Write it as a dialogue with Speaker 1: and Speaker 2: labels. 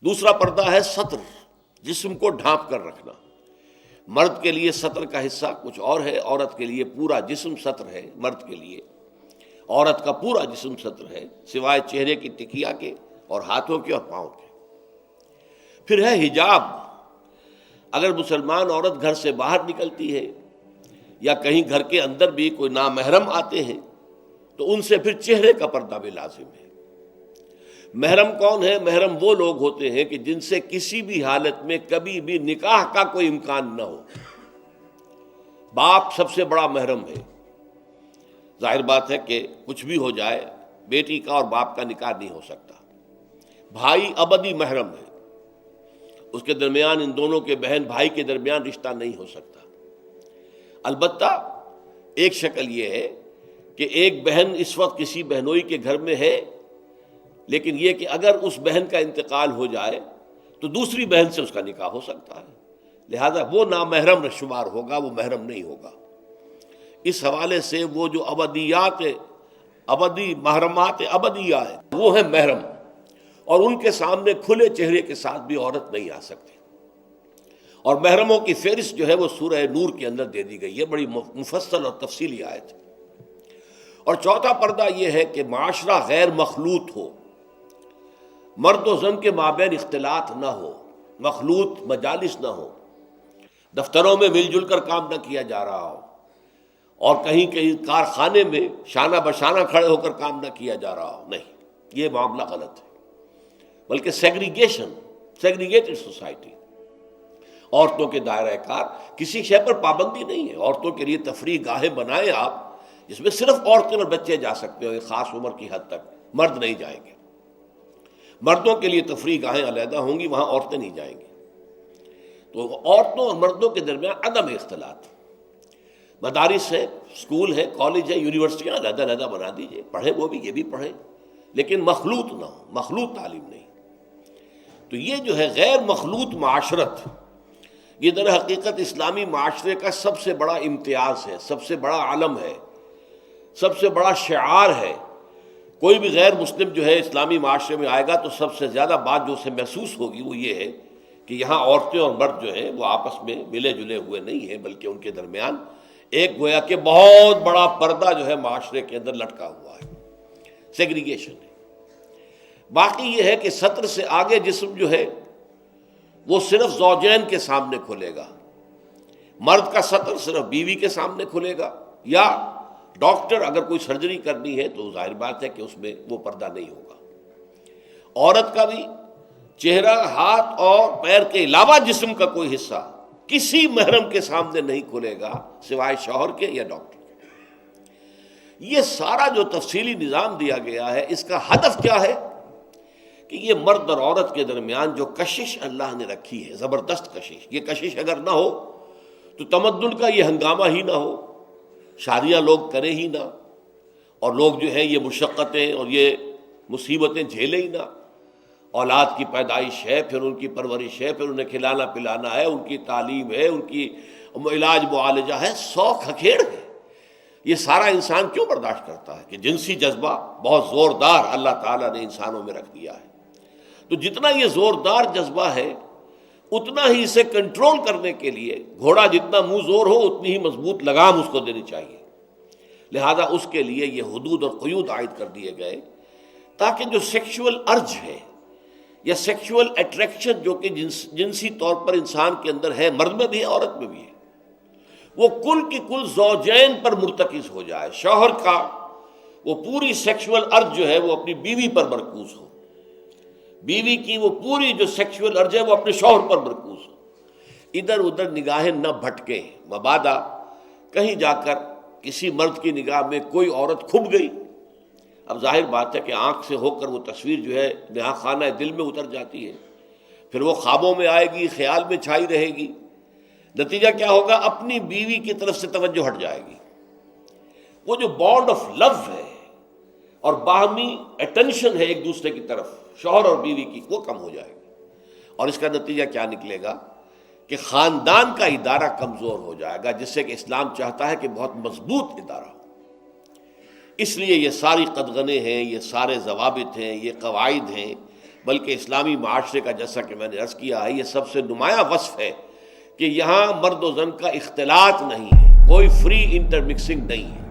Speaker 1: دوسرا پردہ ہے ستر، جسم کو ڈھانپ کر رکھنا۔ مرد کے لیے ستر کا حصہ کچھ اور ہے، عورت کے لیے پورا جسم ستر ہے۔ مرد کے لیے عورت کا پورا جسم ستر ہے، سوائے چہرے کی ٹکیا کے اور ہاتھوں کے اور پاؤں کے۔ پھر ہے حجاب۔ اگر مسلمان عورت گھر سے باہر نکلتی ہے یا کہیں گھر کے اندر بھی کوئی نامحرم آتے ہیں تو ان سے پھر چہرے کا پردہ بھی لازم ہے۔ محرم کون ہے؟ محرم وہ لوگ ہوتے ہیں کہ جن سے کسی بھی حالت میں کبھی بھی نکاح کا کوئی امکان نہ ہو۔ باپ سب سے بڑا محرم ہے۔ ظاہر بات ہے کہ کچھ بھی ہو جائے بیٹی کا اور باپ کا نکاح نہیں ہو سکتا۔ بھائی ابدی محرم ہے، اس کے درمیان، ان دونوں کے بہن بھائی کے درمیان رشتہ نہیں ہو سکتا۔ البتہ ایک شکل یہ ہے کہ ایک بہن اس وقت کسی بہنوئی کے گھر میں ہے، لیکن یہ کہ اگر اس بہن کا انتقال ہو جائے تو دوسری بہن سے اس کا نکاح ہو سکتا ہے، لہذا وہ نامحرم شمار ہوگا، وہ محرم نہیں ہوگا۔ اس حوالے سے وہ جو ابدی محرمات ابدیہ ہے وہ ہے محرم، اور ان کے سامنے کھلے چہرے کے ساتھ بھی عورت نہیں آ سکتی۔ اور محرموں کی فہرست جو ہے وہ سورہ نور کے اندر دے دی گئی ہے، بڑی مفصل اور تفصیلی آیت ہے۔ اور چوتھا پردہ یہ ہے کہ معاشرہ غیر مخلوط ہو، مرد و زن کے مابین اختلاط نہ ہو، مخلوط مجالس نہ ہو، دفتروں میں مل جل کر کام نہ کیا جا رہا ہو، اور کہیں کہیں کارخانے میں شانہ بشانہ کھڑے ہو کر کام نہ کیا جا رہا ہو، نہیں، یہ معاملہ غلط ہے۔ بلکہ سیگریگیٹڈ سوسائٹی، عورتوں کے دائرہ کار، کسی شے پر پابندی نہیں ہے۔ عورتوں کے لیے تفریح گاہیں بنائیں آپ، جس میں صرف عورتیں اور بچے جا سکتے ہو ایک خاص عمر کی حد تک، مرد نہیں جائیں گے۔ مردوں کے لیے تفریح گاہیں علیحدہ ہوں گی، وہاں عورتیں نہیں جائیں گی۔ تو عورتوں اور مردوں کے درمیان عدم اختلاط، مدارس ہے، اسکول ہے، کالج ہے، یونیورسٹیاں علیحدہ علیحدہ بنا دیجیے، پڑھیں وہ بھی، یہ بھی پڑھیں، لیکن مخلوط نہ ہو، مخلوط تعلیم نہیں۔ تو یہ جو ہے غیر مخلوط معاشرت، یہ در حقیقت اسلامی معاشرے کا سب سے بڑا امتیاز ہے، سب سے بڑا علم ہے، سب سے بڑا شعار ہے۔ کوئی بھی غیر مسلم جو ہے اسلامی معاشرے میں آئے گا تو سب سے زیادہ بات جو اسے محسوس ہوگی وہ یہ ہے کہ یہاں عورتیں اور مرد جو ہیں وہ آپس میں ملے جلے ہوئے نہیں ہیں، بلکہ ان کے درمیان ایک گویا کہ بہت بڑا پردہ جو ہے معاشرے کے اندر لٹکا ہوا ہے، سیگریگیشن ہے۔ باقی یہ ہے کہ ستر سے آگے جسم جو ہے وہ صرف زوجین کے سامنے کھلے گا۔ مرد کا ستر صرف بیوی کے سامنے کھلے گا، یا ڈاکٹر اگر کوئی سرجری کرنی ہے تو ظاہر بات ہے کہ اس میں وہ پردہ نہیں ہوگا۔ عورت کا بھی چہرہ، ہاتھ اور پیر کے علاوہ جسم کا کوئی حصہ کسی محرم کے سامنے نہیں کھلے گا سوائے شوہر کے یا ڈاکٹر کے۔ یہ سارا جو تفصیلی نظام دیا گیا ہے، اس کا ہدف کیا ہے کہ یہ مرد اور عورت کے درمیان جو کشش اللہ نے رکھی ہے، زبردست کشش، یہ کشش اگر نہ ہو تو تمدن کا یہ ہنگامہ ہی نہ ہو، شادیاں لوگ کریں ہی نہ، اور لوگ جو ہیں یہ مشقتیں اور یہ مصیبتیں جھیلیں ہی نہ۔ اولاد کی پیدائش ہے، پھر ان کی پرورش ہے، پھر انہیں کھلانا پلانا ہے، ان کی تعلیم ہے، ان کی علاج معالجہ ہے، 100 کھکھیڑ ہے۔ یہ سارا انسان کیوں برداشت کرتا ہے کہ جنسی جذبہ بہت زوردار اللہ تعالیٰ نے انسانوں میں رکھ دیا ہے۔ تو جتنا یہ زوردار جذبہ ہے اتنا ہی اسے کنٹرول کرنے کے لیے گھوڑا جتنا منہ زور ہو اتنی ہی مضبوط لگام اس کو دینی چاہیے۔ لہذا اس کے لیے یہ حدود اور قیود عائد کر دیے گئے تاکہ جو سیکشول ارج ہے یا سیکشول اٹریکشن جو کہ جنسی طور پر انسان کے اندر ہے، مرد میں بھی ہے عورت میں بھی ہے، وہ کل کی کل زوجین پر مرتکز ہو جائے۔ شوہر کا وہ پوری سیکشول ارج جو ہے وہ اپنی بیوی پر مرکوز ہو، بیوی کی وہ پوری جو سیکشول ارج ہے وہ اپنے شوہر پر مرکوز ہو، ادھر ادھر نگاہیں نہ بھٹکیں۔ مبادا کہیں جا کر کسی مرد کی نگاہ میں کوئی عورت کھب گئی، اب ظاہر بات ہے کہ آنکھ سے ہو کر وہ تصویر جو ہے نہا خانہ دل میں اتر جاتی ہے، پھر وہ خوابوں میں آئے گی، خیال میں چھائی رہے گی، نتیجہ کیا ہوگا؟ اپنی بیوی کی طرف سے توجہ ہٹ جائے گی، وہ جو بانڈ آف لو ہے اور باہمی اٹینشن ہے ایک دوسرے کی طرف شوہر اور بیوی کی، وہ کم ہو جائے گی، اور اس کا نتیجہ کیا نکلے گا کہ خاندان کا ادارہ کمزور ہو جائے گا، جس سے کہ اسلام چاہتا ہے کہ بہت مضبوط ادارہ ہو۔ اس لیے یہ ساری قدغنیں ہیں، یہ سارے ضوابط ہیں، یہ قواعد ہیں بلکہ اسلامی معاشرے کا جیسا کہ میں نے عرض کیا ہے یہ سب سے نمایاں وصف ہے کہ یہاں مرد و زن کا اختلاط نہیں ہے، کوئی فری انٹر مکسنگ نہیں ہے۔